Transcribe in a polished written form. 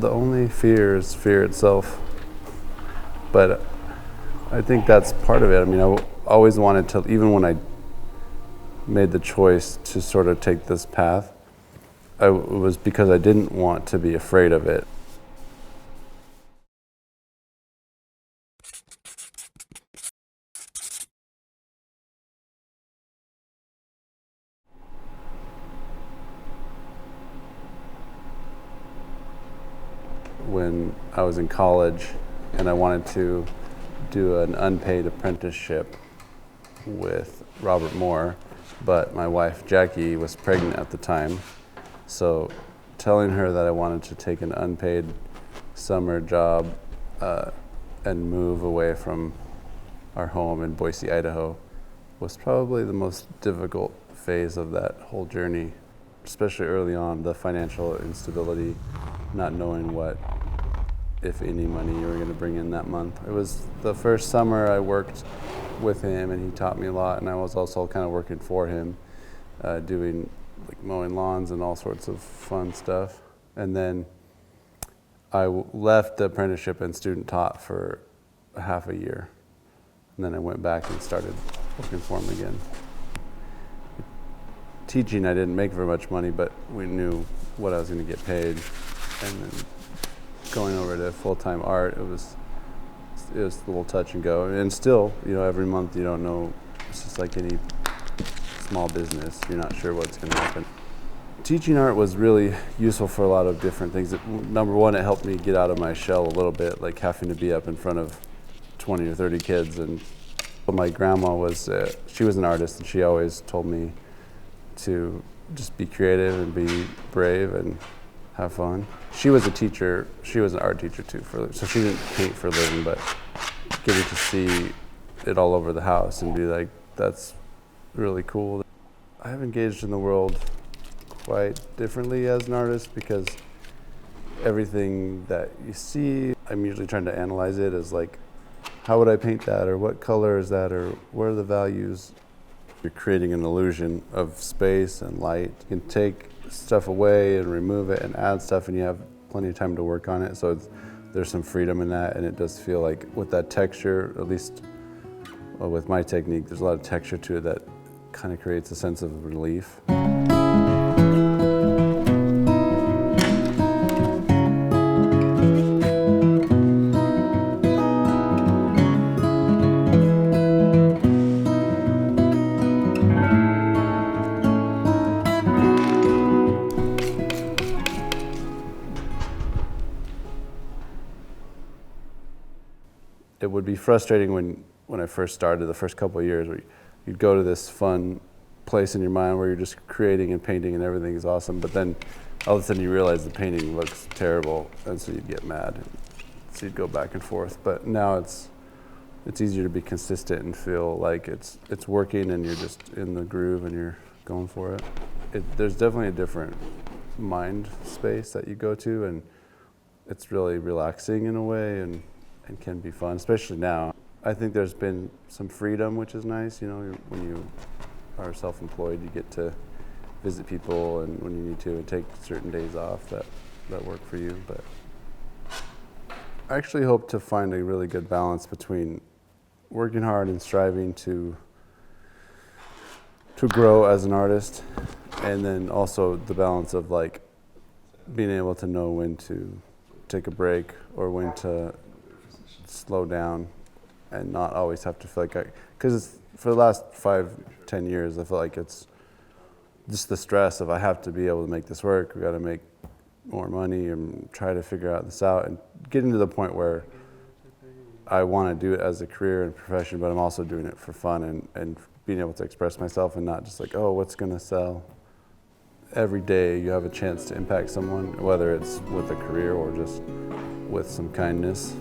The only fear is fear itself. But I think that's part of it. I mean, I always wanted to, even when I made the choice to sort of take this path, it was because I didn't want to be afraid of it. When I was in college and I wanted to do an unpaid apprenticeship with Robert Moore, but my wife Jackie was pregnant at the time. So telling her that I wanted to take an unpaid summer job and move away from our home in Boise, Idaho was probably the most difficult phase of that whole journey, especially early on, the financial instability, not knowing what, if any, money you were going to bring in that month. It was the first summer I worked with him, and he taught me a lot, and I was also kind of working for him, doing like mowing lawns and all sorts of fun stuff. And then I left the apprenticeship and student taught for half a year. And then I went back and started working for him again. Teaching, I didn't make very much money, but we knew what I was going to get paid. And then going over to full-time art, it was a little touch and go. And still, every month you don't know. It's just like any small business. You're not sure what's going to happen. Teaching art was really useful for a lot of different things. Number one, it helped me get out of my shell a little bit, like having to be up in front of 20 or 30 kids. And my grandma she was an artist, and she always told me to just be creative and be brave and have fun. She was a teacher. She was an art teacher too, so she didn't paint for a living, but getting to see it all over the house and be like, that's really cool. I have engaged in the world quite differently as an artist, because everything that you see, I'm usually trying to analyze it as like, how would I paint that, or what color is that, or what are the values? You're creating an illusion of space and light. You can take stuff away and remove it and add stuff, and you have plenty of time to work on it. So there's some freedom in that, and it does feel like with that texture, at least with my technique, there's a lot of texture to it that kind of creates a sense of relief. It would be frustrating when I first started, the first couple of years, where you'd go to this fun place in your mind where you're just creating and painting and everything is awesome, but then all of a sudden you realize the painting looks terrible, and so you'd get mad. So you'd go back and forth. But now it's easier to be consistent and feel like it's working, and you're just in the groove and you're going for it. There's definitely a different mind space that you go to, and it's really relaxing in a way, and can be fun, especially now. I think there's been some freedom, which is nice. When you are self-employed, you get to visit people, and when you need to, and take certain days off that work for you. But I actually hope to find a really good balance between working hard and striving to grow as an artist, and then also the balance of like being able to know when to take a break or when to slow down, and not always have to feel like because for the last 5-10 years, I feel like it's just the stress of I have to be able to make this work. We got to make more money and try to figure this out, and getting to the point where I want to do it as a career and profession, but I'm also doing it for fun and being able to express myself, and not just like, oh, what's going to sell. Every day you have a chance to impact someone, whether it's with a career or just with some kindness.